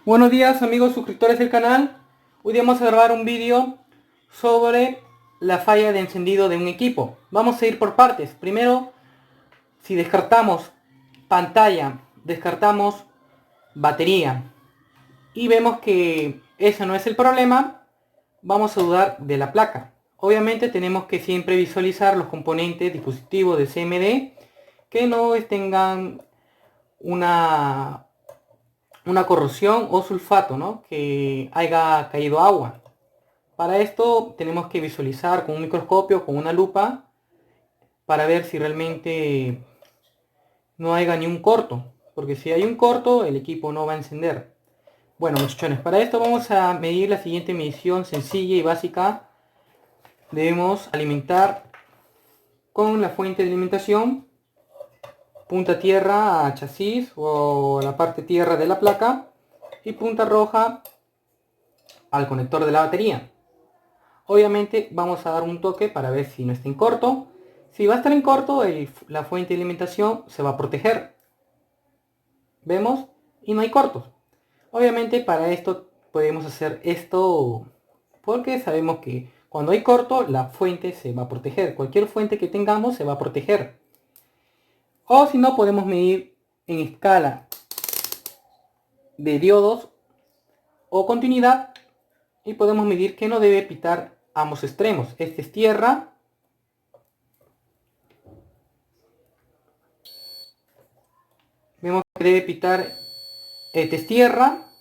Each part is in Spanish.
Buenos días amigos suscriptores del canal. Hoy vamos a grabar un vídeo sobre la falla de encendido de un equipo. Vamos a ir por partes. Primero, si descartamos pantalla, descartamos batería y vemos que ese no es el problema, vamos a dudar de la placa. Obviamente tenemos que siempre visualizar los componentes dispositivos de CMD que no tengan una corrosión o sulfato, ¿no? Que haya caído agua. Para esto tenemos que visualizar con un microscopio, con una lupa, para ver si realmente no haya ni un corto. Porque si hay un corto, el equipo no va a encender. Bueno, muchachones, para esto vamos a medir la siguiente medición sencilla y básica. Debemos alimentar con la fuente de alimentación punta tierra a chasis o la parte tierra de la placa y punta roja al conector de la batería. Obviamente vamos a dar un toque para ver si no está en corto. Si va a estar en corto, la fuente de alimentación se va a proteger. ¿Vemos? Y no hay cortos. Obviamente para esto podemos hacer esto porque sabemos que cuando hay corto la fuente se va a proteger. Cualquier fuente que tengamos se va a proteger. O si no, podemos medir en escala de diodos o continuidad y podemos medir que no debe pitar ambos extremos. Este es tierra. Vemos que debe pitar, este es tierra.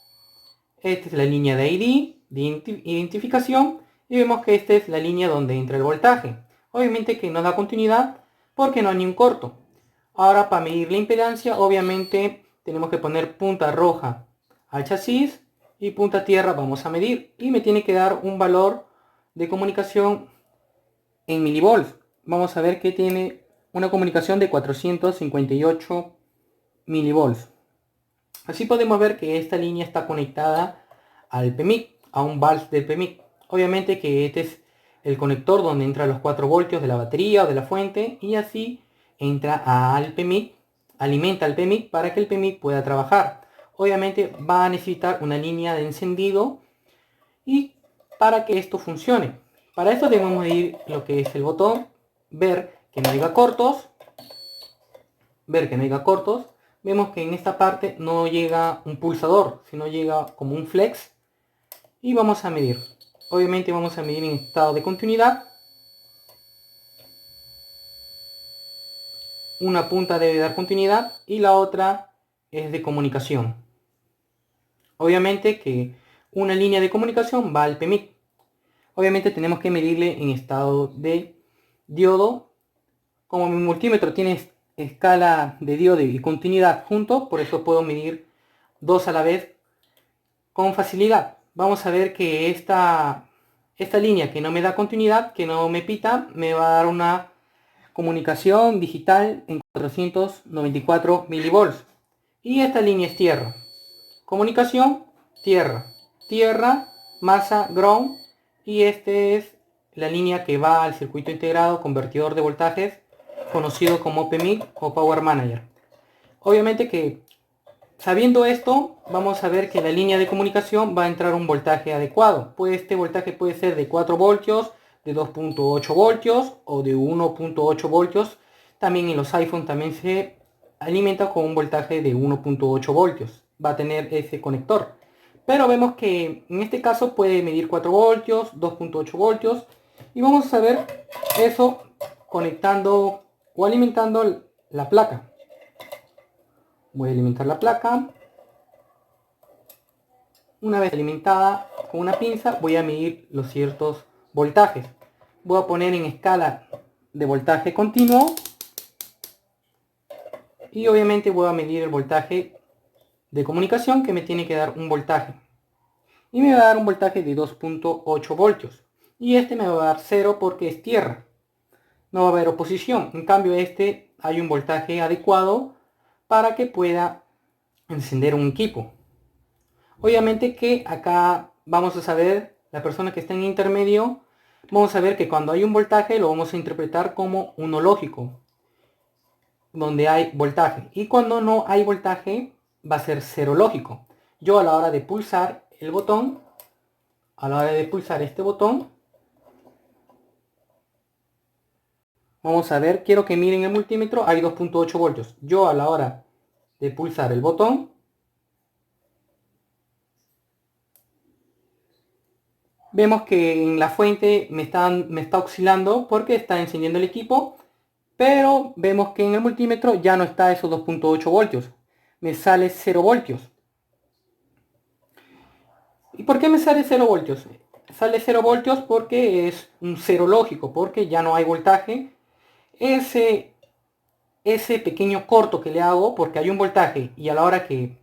Esta es la línea de ID, de identificación. Y vemos que esta es la línea donde entra el voltaje. Obviamente que no da continuidad porque no hay ni un corto. Ahora para medir la impedancia, obviamente tenemos que poner punta roja al chasis y punta tierra vamos a medir. Y me tiene que dar un valor de comunicación en milivolts. Vamos a ver que tiene una comunicación de 458 milivolts. Así podemos ver que esta línea está conectada al PMIC, a un vals del PMIC. Obviamente que este es el conector donde entran los 4 voltios de la batería o de la fuente y así entra al PMIC, alimenta al PMIC para que el PMIC pueda trabajar. Obviamente va a necesitar una línea de encendido y para que esto funcione. Para esto debemos medir lo que es el botón, ver que no haya cortos, vemos que en esta parte no llega un pulsador, sino llega como un flex y vamos a medir. Obviamente vamos a medir en estado de continuidad. Una punta debe dar continuidad y la otra es de comunicación. Obviamente que una línea de comunicación va al PMIC. Obviamente tenemos que medirle en estado de diodo. Como mi multímetro tiene escala de diodo y continuidad juntos, por eso puedo medir dos a la vez con facilidad. Vamos a ver que esta línea que no me da continuidad, que no me pita, me va a dar una comunicación digital en 494 milivolts. Y esta línea es tierra. Comunicación, tierra. Tierra, masa, ground. Y esta es la línea que va al circuito integrado convertidor de voltajes, conocido como PMIC o Power Manager. Obviamente que sabiendo esto, vamos a ver que la línea de comunicación va a entrar un voltaje adecuado. Pues este voltaje puede ser de 4 voltios, de 2.8 voltios o de 1.8 voltios. También en los iPhone también se alimenta con un voltaje de 1.8 voltios. Va a tener ese conector. Pero vemos que en este caso puede medir 4 voltios, 2.8 voltios. Y vamos a ver eso conectando o alimentando la placa. Voy a alimentar la placa. Una vez alimentada con una pinza voy a medir los ciertos voltajes. Voy a poner en escala de voltaje continuo. Y obviamente voy a medir el voltaje de comunicación que me tiene que dar un voltaje. Y me va a dar un voltaje de 2.8 voltios. Y este me va a dar 0 porque es tierra. No va a haber oposición. En cambio este hay un voltaje adecuado para que pueda encender un equipo. Obviamente que acá vamos a saber, la persona que está en intermedio, vamos a ver que cuando hay un voltaje lo vamos a interpretar como uno lógico, donde hay voltaje. Y cuando no hay voltaje va a ser cero lógico. Yo a la hora de pulsar el botón, a la hora de pulsar este botón, vamos a ver, quiero que miren el multímetro, hay 2.8 voltios. Yo a la hora de pulsar el botón, vemos que en la fuente me está oscilando porque está encendiendo el equipo, pero vemos que en el multímetro ya no está esos 2.8 voltios, me sale 0 voltios. ¿Y por qué me sale 0 voltios? Sale 0 voltios porque es un cero lógico, porque ya no hay voltaje. Ese pequeño corto que le hago, porque hay un voltaje y a la hora que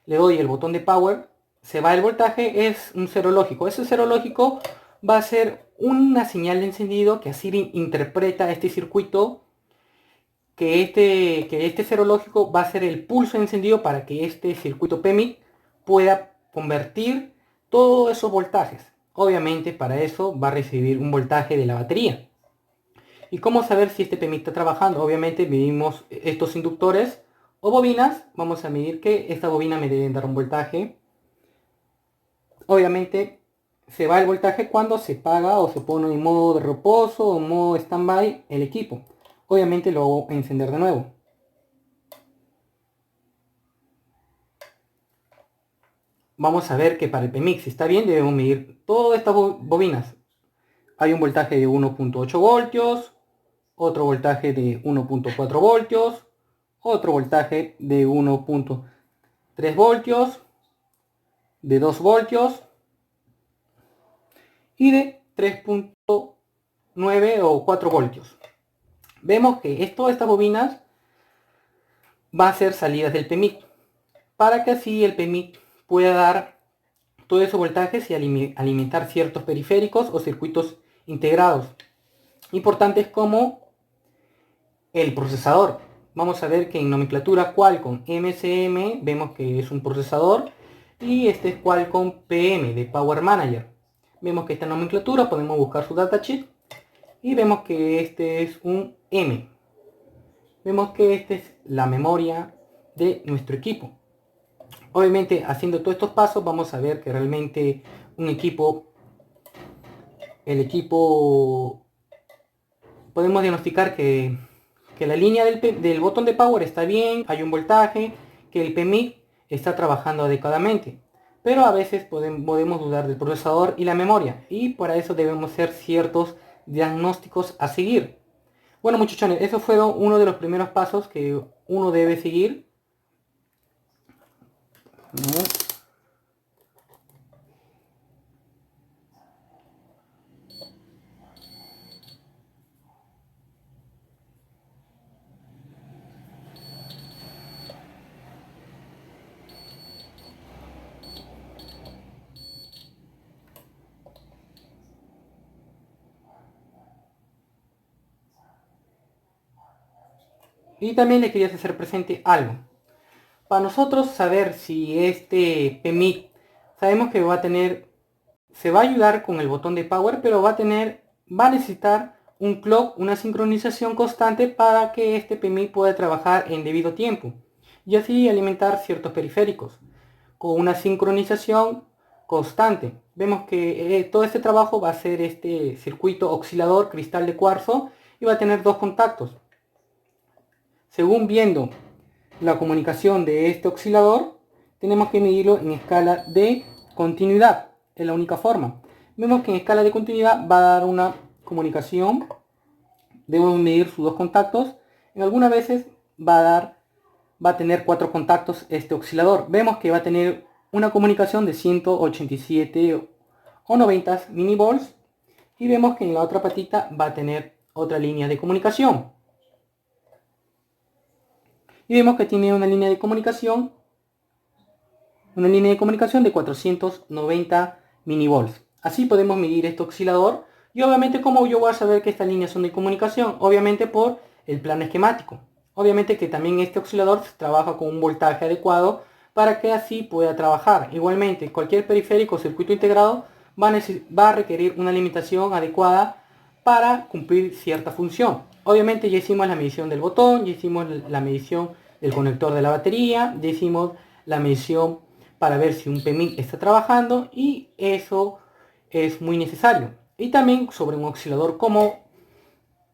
le doy el botón de power, se va el voltaje, es un cero lógico. Ese cero lógico va a ser una señal de encendido que así interpreta este circuito, que este cero lógico va a ser el pulso de encendido para que este circuito PMIC pueda convertir todos esos voltajes. Obviamente para eso va a recibir un voltaje de la batería. ¿Y cómo saber si este PMIC está trabajando? Obviamente medimos estos inductores o bobinas. Vamos a medir que esta bobina me debe dar un voltaje. Obviamente se va el voltaje cuando se apaga o se pone en modo de reposo o en modo stand-by el equipo. Obviamente lo hago encender de nuevo. Vamos a ver que para el PMIC, si está bien, debemos medir todas estas bobinas. Hay un voltaje de 1.8 voltios, otro voltaje de 1.4 voltios, otro voltaje de 1.3 voltios, de 2 voltios y de 3.9 o 4 voltios. Vemos que todas estas bobinas van a ser salidas del PMIC para que así el PMIC pueda dar todos esos voltajes y alimentar ciertos periféricos o circuitos integrados importantes como el procesador. Vamos a ver que en nomenclatura Qualcomm MCM vemos que es un procesador y este es Qualcomm PM de Power Manager. Vemos que esta nomenclatura podemos buscar su datasheet y vemos que este es un M. Vemos que esta es la memoria de nuestro equipo. Obviamente haciendo todos estos pasos vamos a ver que realmente el equipo podemos diagnosticar que la línea del botón de power está bien, hay un voltaje, que el PMIC está trabajando adecuadamente. Pero a veces podemos dudar del procesador y la memoria, y para eso debemos hacer ciertos diagnósticos a seguir. Bueno muchachones, eso fue uno de los primeros pasos que uno debe seguir. Y también le quería hacer presente algo. Para nosotros saber si este PMIC, sabemos que se va a ayudar con el botón de power, pero va a necesitar un clock, una sincronización constante para que este PMIC pueda trabajar en debido tiempo y así alimentar ciertos periféricos con una sincronización constante. Vemos que todo este trabajo va a ser este circuito oscilador cristal de cuarzo y va a tener dos contactos. Según viendo la comunicación de este oscilador, tenemos que medirlo en escala de continuidad, es la única forma. Vemos que en escala de continuidad va a dar una comunicación, debemos medir sus dos contactos, en algunas veces va a tener 4 contactos este oscilador. Vemos que va a tener una comunicación de 187 o 90 minivolts y vemos que en la otra patita va a tener otra línea de comunicación. Y vemos que tiene una línea de comunicación de 490 minivolts. Así podemos medir este oscilador. Y obviamente, ¿cómo yo voy a saber que estas líneas son de comunicación? Obviamente por el plano esquemático. Obviamente que también este oscilador trabaja con un voltaje adecuado para que así pueda trabajar. Igualmente, cualquier periférico o circuito integrado va a requerir una limitación adecuada para cumplir cierta función. Obviamente ya hicimos la medición del botón, ya hicimos la medición del conector de la batería, ya hicimos la medición para ver si un PMIC está trabajando, y eso es muy necesario. Y también sobre un oscilador, ¿cómo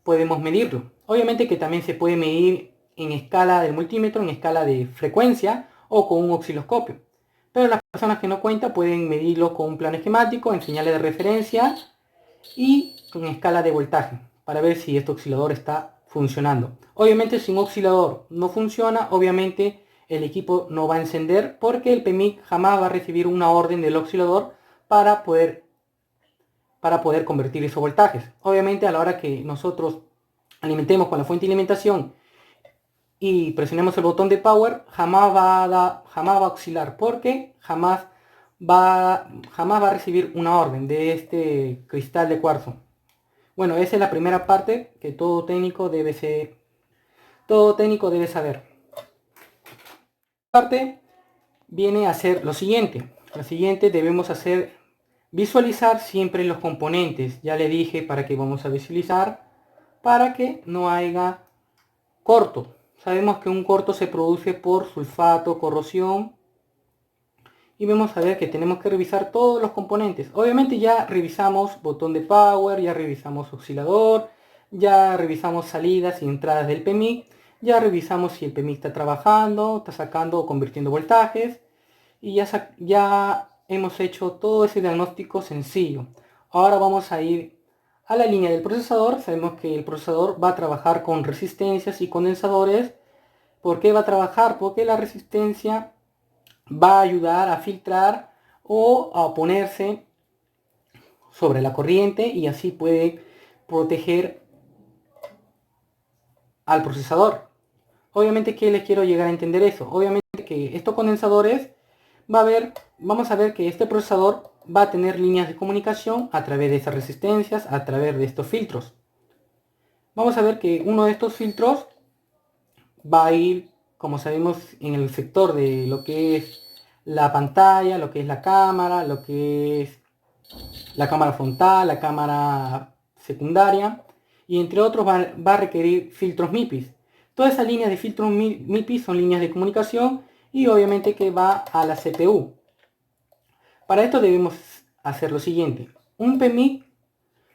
podemos medirlo? Obviamente que también se puede medir en escala del multímetro, en escala de frecuencia o con un osciloscopio. Pero las personas que no cuentan pueden medirlo con un plano esquemático, en señales de referencia y en escala de voltaje, para ver si este oscilador está funcionando. Obviamente si un oscilador no funciona, obviamente el equipo no va a encender, porque el PMIC jamás va a recibir una orden del oscilador para poder convertir esos voltajes. Obviamente a la hora que nosotros alimentemos con la fuente de alimentación y presionemos el botón de power, jamás va a oscilar, porque jamás va a recibir una orden de este cristal de cuarzo. Bueno, esa es la primera parte que todo técnico debe saber. La parte viene a ser lo siguiente. Lo siguiente debemos hacer: visualizar siempre los componentes. Ya le dije para qué vamos a visualizar: para que no haya corto. Sabemos que un corto se produce por sulfato, corrosión, y vamos a ver que tenemos que revisar todos los componentes. Obviamente ya revisamos botón de power, ya revisamos oscilador, ya revisamos salidas y entradas del PMIC, ya revisamos si el PMIC está trabajando, está sacando o convirtiendo voltajes, y ya hemos hecho todo ese diagnóstico sencillo. Ahora vamos a ir a la línea del procesador. Sabemos que el procesador va a trabajar con resistencias y condensadores. ¿Por qué va a trabajar? Porque la resistencia va a ayudar a filtrar o a oponerse sobre la corriente, y así puede proteger al procesador. Obviamente, ¿qué les quiero llegar a entender eso? Obviamente que estos condensadores vamos a ver que este procesador va a tener líneas de comunicación a través de esas resistencias, a través de estos filtros. Vamos a ver que uno de estos filtros va a ir, como sabemos, en el sector de lo que es la pantalla, lo que es la cámara, lo que es la cámara frontal, la cámara secundaria, y entre otros va a requerir filtros MIPIs. Todas esas líneas de filtros MIPIs son líneas de comunicación, y obviamente que va a la CPU. Para esto debemos hacer lo siguiente: un PMIC,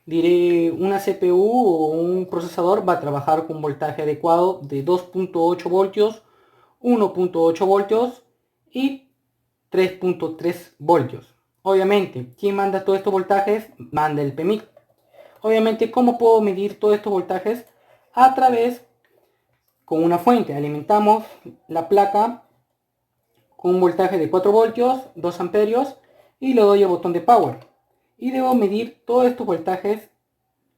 diré una CPU o un procesador, va a trabajar con voltaje adecuado de 2.8 voltios, 1.8 voltios y 3.3 voltios. Obviamente, ¿quién manda todos estos voltajes? Manda el PMIC. Obviamente, ¿cómo puedo medir todos estos voltajes? A través, con una fuente, alimentamos la placa con un voltaje de 4 voltios, 2 amperios, y le doy el botón de power. Y debo medir todos estos voltajes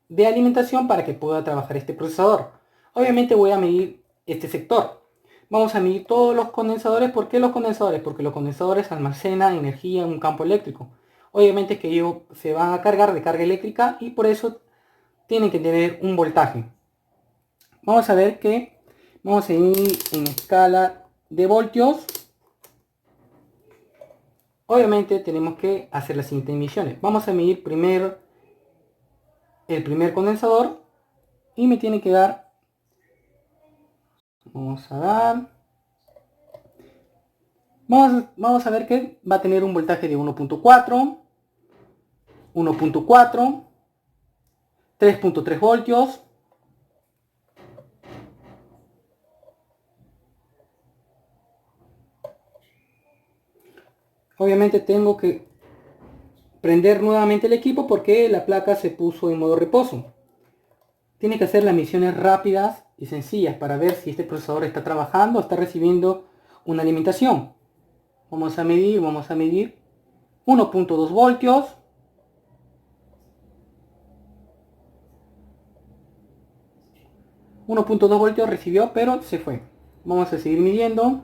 de alimentación para que pueda trabajar este procesador. Obviamente voy a medir este sector. Vamos a medir todos los condensadores. ¿Por qué los condensadores? Porque los condensadores almacenan energía en un campo eléctrico. Obviamente que ellos se van a cargar de carga eléctrica, y por eso tienen que tener un voltaje. Vamos a ver que vamos a ir en escala de voltios. Obviamente tenemos que hacer las siguientes mediciones. Vamos a medir primero el primer condensador, y me tiene que dar, vamos a ver que va a tener un voltaje de 1.4, 1.4, 3.3 voltios, obviamente tengo que prender nuevamente el equipo porque la placa se puso en modo reposo. Tiene que hacer las misiones rápidas y sencillas para ver si este procesador está trabajando o está recibiendo una alimentación. Vamos a medir 1.2 voltios, 1.2 voltios recibió, pero se fue. Vamos a seguir midiendo.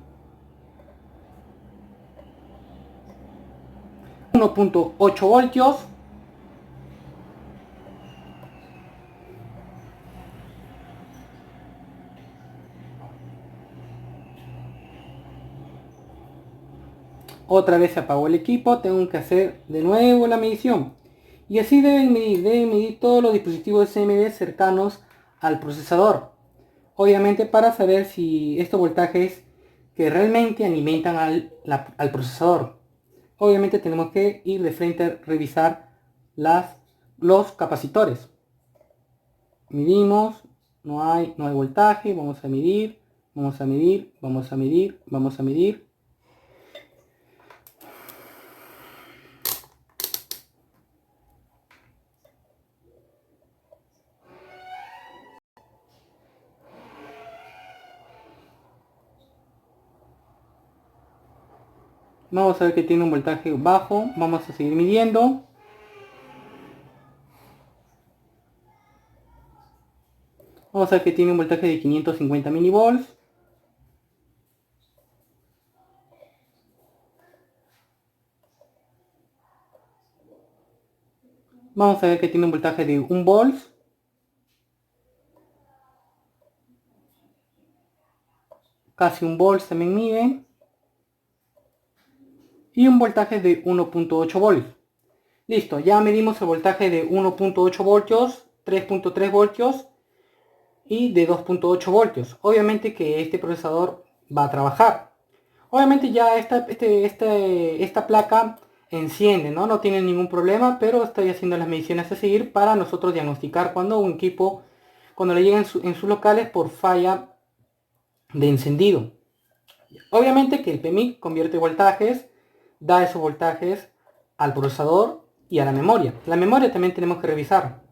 1.8 voltios, otra vez se apagó el equipo, tengo que hacer de nuevo la medición. Y así deben medir todos los dispositivos CMD cercanos al procesador. Obviamente para saber si estos voltajes que realmente alimentan al procesador. obviamente tenemos que ir de frente a revisar los capacitores. Medimos, no hay voltaje, vamos a medir, vamos a medir, vamos a medir, vamos a medir. Vamos a ver que tiene un voltaje bajo, vamos a seguir midiendo. Vamos a ver que tiene un voltaje de 550 milivolts. Vamos a ver que tiene un voltaje de 1 volt. Casi 1 volt también mide. Y un voltaje de 1.8 volts. Listo, ya medimos el voltaje de 1.8 voltios, 3.3 voltios y de 2.8 voltios. Obviamente que este procesador va a trabajar. Obviamente ya esta placa enciende, ¿no? No tiene ningún problema, pero estoy haciendo las mediciones a seguir para nosotros diagnosticar cuando un equipo, cuando le llega en sus locales por falla de encendido. Obviamente que el PMIC convierte voltajes, da esos voltajes al procesador y a la memoria. La memoria también tenemos que revisar.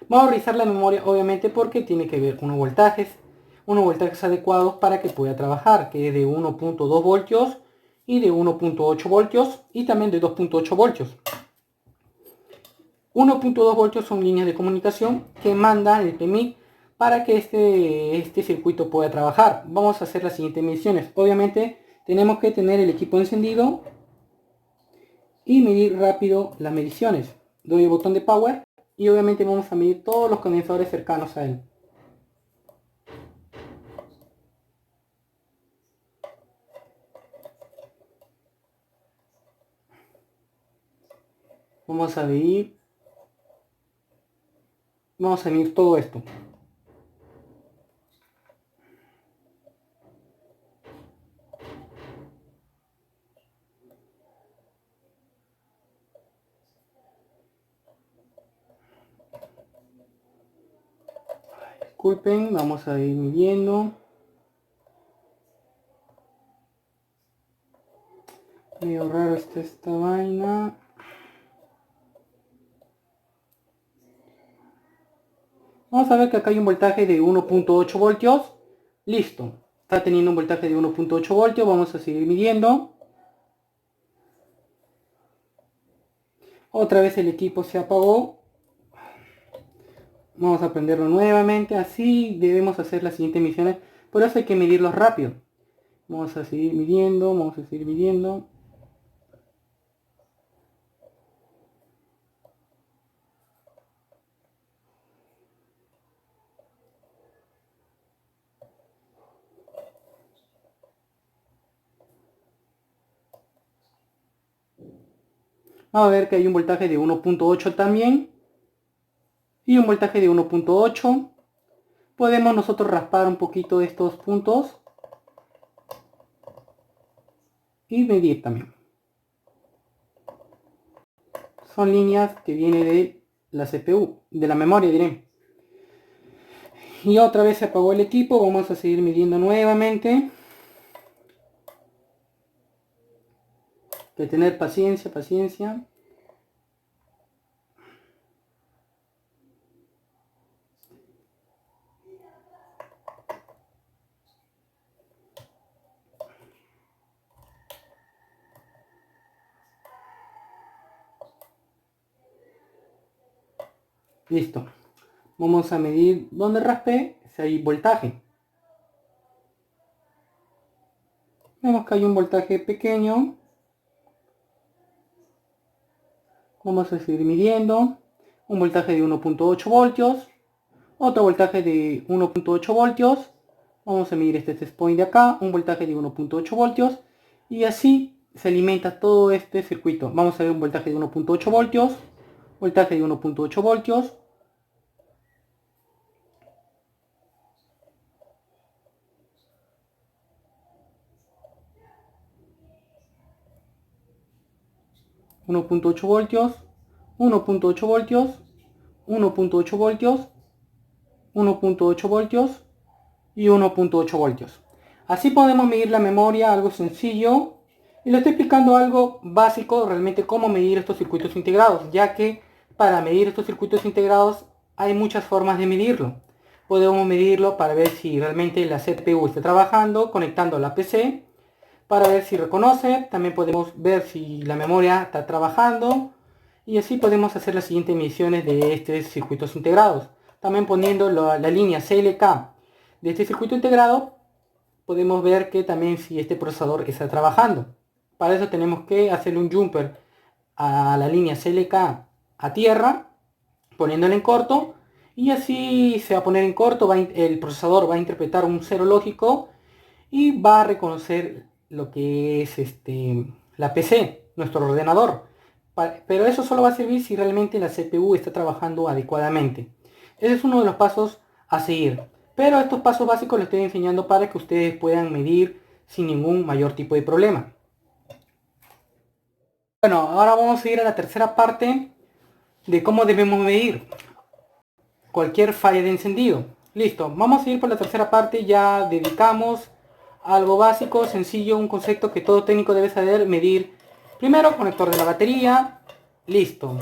Vamos a revisar la memoria obviamente porque tiene que ver unos voltajes adecuados para que pueda trabajar, que es de 1.2 voltios y de 1.8 voltios y también de 2.8 voltios. 1.2 voltios son líneas de comunicación que manda el PMIC para que este circuito pueda trabajar. Vamos a hacer las siguientes mediciones. Obviamente tenemos que tener el equipo encendido y medir rápido las mediciones. Doy el botón de power y obviamente vamos a medir todos los condensadores cercanos a él. Vamos a medir todo esto. Disculpen, vamos a ir midiendo. Medio raro está esta vaina. Vamos a ver que acá hay un voltaje de 1.8 voltios. Listo. Está teniendo un voltaje de 1.8 voltios. Vamos a seguir midiendo. Otra vez el equipo se apagó. Vamos a prenderlo nuevamente. Así debemos hacer las siguientes misiones. Por eso hay que medirlos rápido. Vamos a seguir midiendo. Vamos a seguir midiendo. Vamos a ver que hay un voltaje de 1.8 también. Y un voltaje de 1.8. Podemos nosotros raspar un poquito estos puntos. Y medir también. Son líneas que vienen de la CPU, de la memoria diré. Y otra vez se apagó el equipo. Vamos a seguir midiendo nuevamente. Hay que tener paciencia, paciencia. Listo. Vamos a medir donde raspé si hay voltaje. Vemos que hay un voltaje pequeño. Vamos a seguir midiendo. Un voltaje de 1.8 voltios. Otro voltaje de 1.8 voltios. Vamos a medir este test point de acá. Un voltaje de 1.8 voltios. Y así se alimenta todo este circuito. Vamos a ver un voltaje de 1.8 voltios. Voltaje de 1.8 voltios. 1.8 voltios, 1.8 voltios, 1.8 voltios, 1.8 voltios y 1.8 voltios. Así podemos medir la memoria, algo sencillo. Y le estoy explicando algo básico, realmente cómo medir estos circuitos integrados, ya que para medir estos circuitos integrados hay muchas formas de medirlo. Podemos medirlo para ver si realmente la CPU está trabajando, conectando a la PC, para ver si reconoce. También podemos ver si la memoria está trabajando, y así podemos hacer las siguientes mediciones de estos circuitos integrados. También poniendo la línea CLK de este circuito integrado, podemos ver que también si este procesador está trabajando. Para eso tenemos que hacerle un jumper a la línea CLK a tierra, poniéndole en corto, y así se va a poner en corto, el procesador va a interpretar un cero lógico y va a reconocer lo que es la PC, nuestro ordenador. Pero eso solo va a servir si realmente la CPU está trabajando adecuadamente. Ese es uno de los pasos a seguir. Pero estos pasos básicos los estoy enseñando para que ustedes puedan medir sin ningún mayor tipo de problema. Bueno, ahora vamos a ir a la tercera parte de cómo debemos medir cualquier falla de encendido. Listo, vamos a ir por la tercera parte. Ya dedicamos a algo básico, sencillo, un concepto que todo técnico debe saber medir. Primero, conector de la batería. Listo,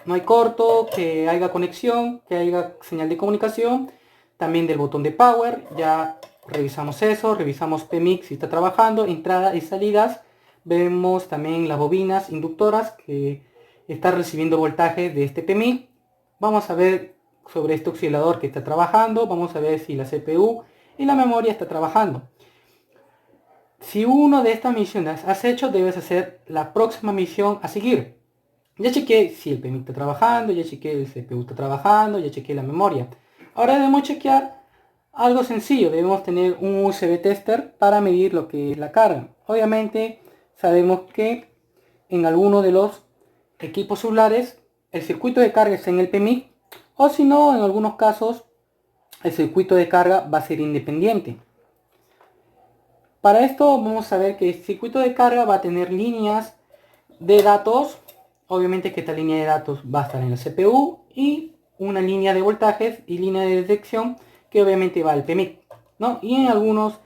no hay corto, que haya conexión, que haya señal de comunicación. También del botón de power, ya revisamos eso, revisamos PMIC si está trabajando, entradas y salidas. Vemos también las bobinas inductoras que está recibiendo voltaje de este PMIC. Vamos a ver sobre este oscilador que está trabajando, vamos a ver si la CPU y la memoria está trabajando. Si uno de estas misiones has hecho, debes hacer la próxima misión a seguir. Ya chequeé si el PMIC está trabajando, ya chequeé el CPU está trabajando, ya chequeé la memoria. Ahora debemos chequear algo sencillo, debemos tener un USB tester para medir lo que es la carga. Obviamente sabemos que en alguno de los equipos celulares el circuito de carga está en el PMIC, o si no, en algunos casos el circuito de carga va a ser independiente. Para esto vamos a ver que el circuito de carga va a tener líneas de datos. Obviamente que esta línea de datos va a estar en la CPU, y una línea de voltajes y línea de detección que obviamente va al PMIC, ¿no? Y en algunos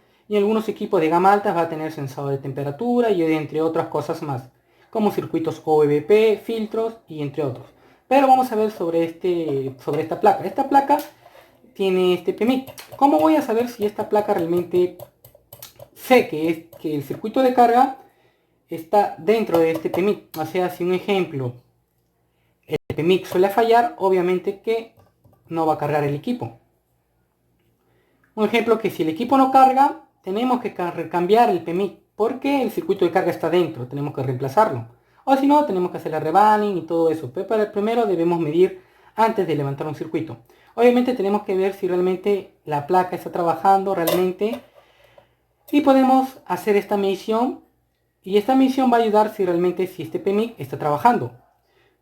equipos de gama alta va a tener sensor de temperatura y entre otras cosas más, como circuitos OVP, filtros y entre otros. Pero vamos a ver sobre esta placa. Esta placa tiene este PMIC. ¿Cómo voy a saber si esta placa realmente sé que el circuito de carga está dentro de este PMIC? O sea, si un ejemplo, el PMIC suele fallar, obviamente que no va a cargar el equipo. Un ejemplo, que si el equipo no carga, tenemos que cambiar el PMIC porque el circuito de carga está dentro, tenemos que reemplazarlo. O si no, tenemos que hacer la rebunning y todo eso. Pero para el primero debemos medir antes de levantar un circuito. Obviamente tenemos que ver si realmente la placa está trabajando realmente, y podemos hacer esta medición. Y esta medición va a ayudar si realmente si este PMIC está trabajando.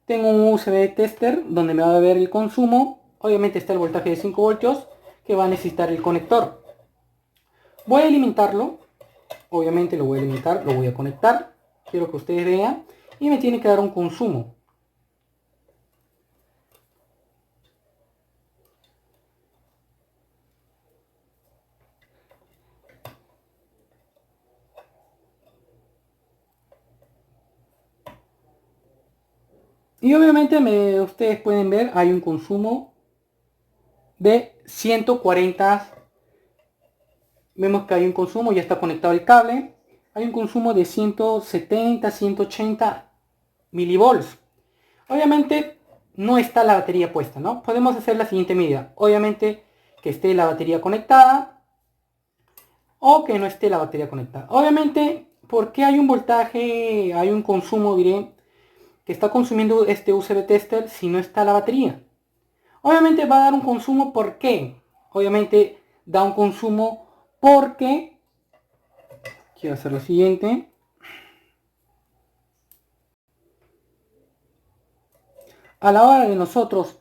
Tengo un USB tester donde me va a ver el consumo. Obviamente está el voltaje de 5 voltios que va a necesitar el conector. Voy a alimentarlo. Obviamente lo voy a alimentar, lo voy a conectar. Quiero que ustedes vean. Y me tiene que dar un consumo. Y obviamente ustedes pueden ver, hay un consumo de 140. Vemos que hay un consumo, ya está conectado el cable. Hay un consumo de 170, 180 milivolts. Obviamente no está la batería puesta, ¿no? Podemos hacer la siguiente medida. Obviamente que esté la batería conectada o que no esté la batería conectada. Obviamente, ¿por qué hay un voltaje, hay un consumo, diré, que está consumiendo este USB tester si no está la batería? Obviamente va a dar un consumo, ¿por qué? Obviamente da un consumo porque, quiero hacer lo siguiente. A la hora de nosotros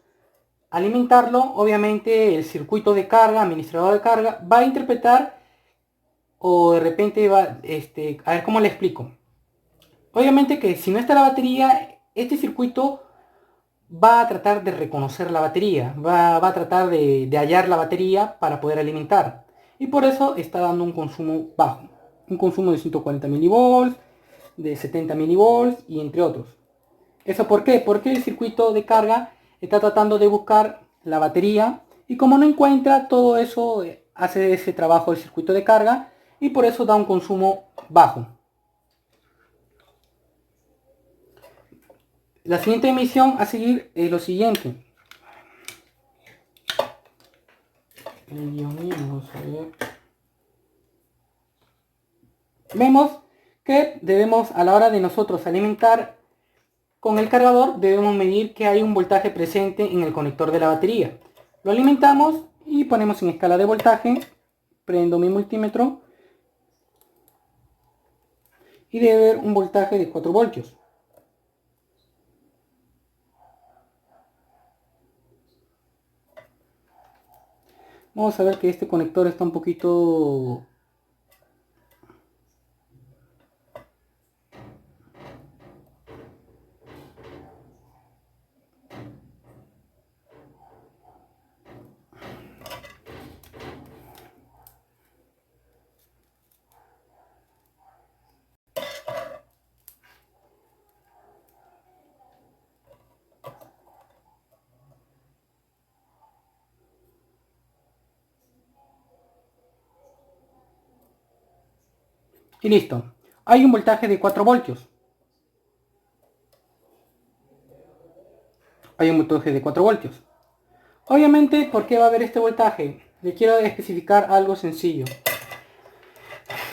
alimentarlo, obviamente el circuito de carga, administrador de carga, va a interpretar, o de repente va, a ver cómo le explico. Obviamente que si no está la batería, este circuito va a tratar de reconocer la batería, va a tratar de hallar la batería para poder alimentar. Y por eso está dando un consumo bajo. Un consumo de 140 milivolts, de 70 milivolts y entre otros. ¿Eso por qué? Porque el circuito de carga está tratando de buscar la batería y como no encuentra, todo eso hace ese trabajo el circuito de carga y por eso da un consumo bajo. La siguiente emisión a seguir es lo siguiente. Vamos a ver. Vemos que debemos, a la hora de nosotros alimentar con el cargador, debemos medir que hay un voltaje presente en el conector de la batería. Lo alimentamos y ponemos en escala de voltaje, prendo mi multímetro y debe haber un voltaje de 4 voltios. Vamos a ver que este conector está un poquito... Y listo. Hay un voltaje de 4 voltios. Hay un voltaje de 4 voltios. Obviamente, ¿por qué va a haber este voltaje? Le quiero especificar algo sencillo.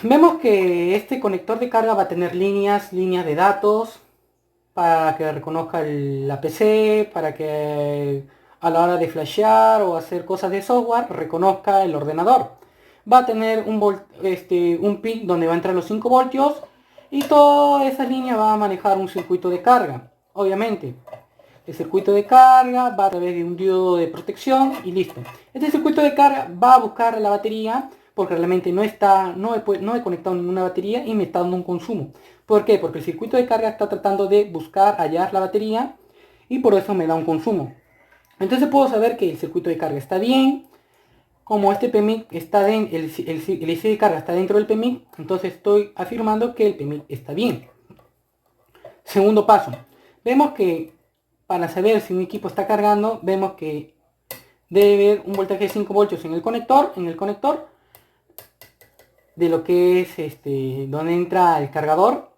Vemos que este conector de carga va a tener líneas de datos para que reconozca la PC, para que a la hora de flashear o hacer cosas de software reconozca el ordenador. Va a tener un pic donde va a entrar los 5 voltios y toda esa línea va a manejar un circuito de carga. Obviamente, el circuito de carga va a través de un diodo de protección y listo. Este circuito de carga va a buscar la batería porque realmente no he conectado ninguna batería y me está dando un consumo. ¿Por qué? Porque el circuito de carga está tratando de buscar, hallar la batería y por eso me da un consumo. Entonces puedo saber que el circuito de carga está bien. Como este PMIC está el IC de carga está dentro del PMIC, entonces estoy afirmando que el PMIC está bien. Segundo paso. Vemos que para saber si un equipo está cargando, vemos que debe haber un voltaje de 5 voltios en el conector de lo que es donde entra el cargador,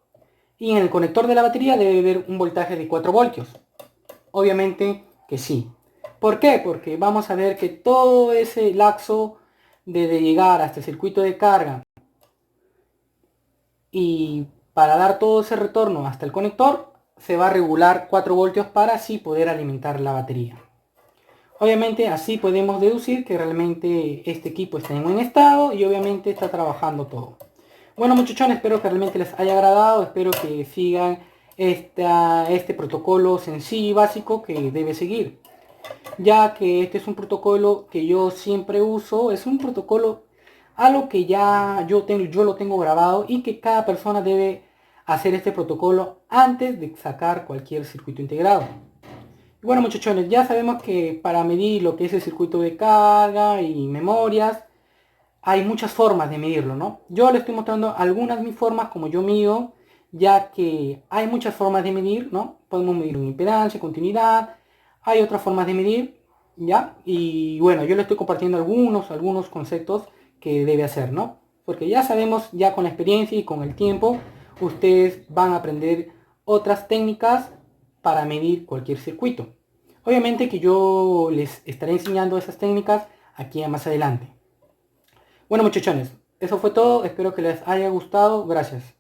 y en el conector de la batería debe haber un voltaje de 4 voltios. Obviamente que sí. ¿Por qué? Porque vamos a ver que todo ese lapso de llegar hasta el circuito de carga y para dar todo ese retorno hasta el conector se va a regular 4 voltios para así poder alimentar la batería. Obviamente así podemos deducir que realmente este equipo está en buen estado y obviamente está trabajando todo. Bueno muchachones, espero que realmente les haya agradado, espero que sigan este protocolo sencillo y básico que debe seguir. Ya que este es un protocolo que yo siempre uso, es un protocolo, algo que ya yo lo tengo grabado y que cada persona debe hacer este protocolo antes de sacar cualquier circuito integrado. Y bueno muchachones, ya sabemos que para medir lo que es el circuito de carga y memorias, hay muchas formas de medirlo, ¿no? Yo les estoy mostrando algunas de mis formas como yo mido, ya que hay muchas formas de medir, ¿no? Podemos medir una impedancia, continuidad, hay otras formas de medir, ¿ya? Y bueno, yo les estoy compartiendo algunos conceptos que debe hacer, ¿no? Porque ya sabemos, ya con la experiencia y con el tiempo, ustedes van a aprender otras técnicas para medir cualquier circuito. Obviamente que yo les estaré enseñando esas técnicas aquí más adelante. Bueno muchachones, eso fue todo, espero que les haya gustado, gracias.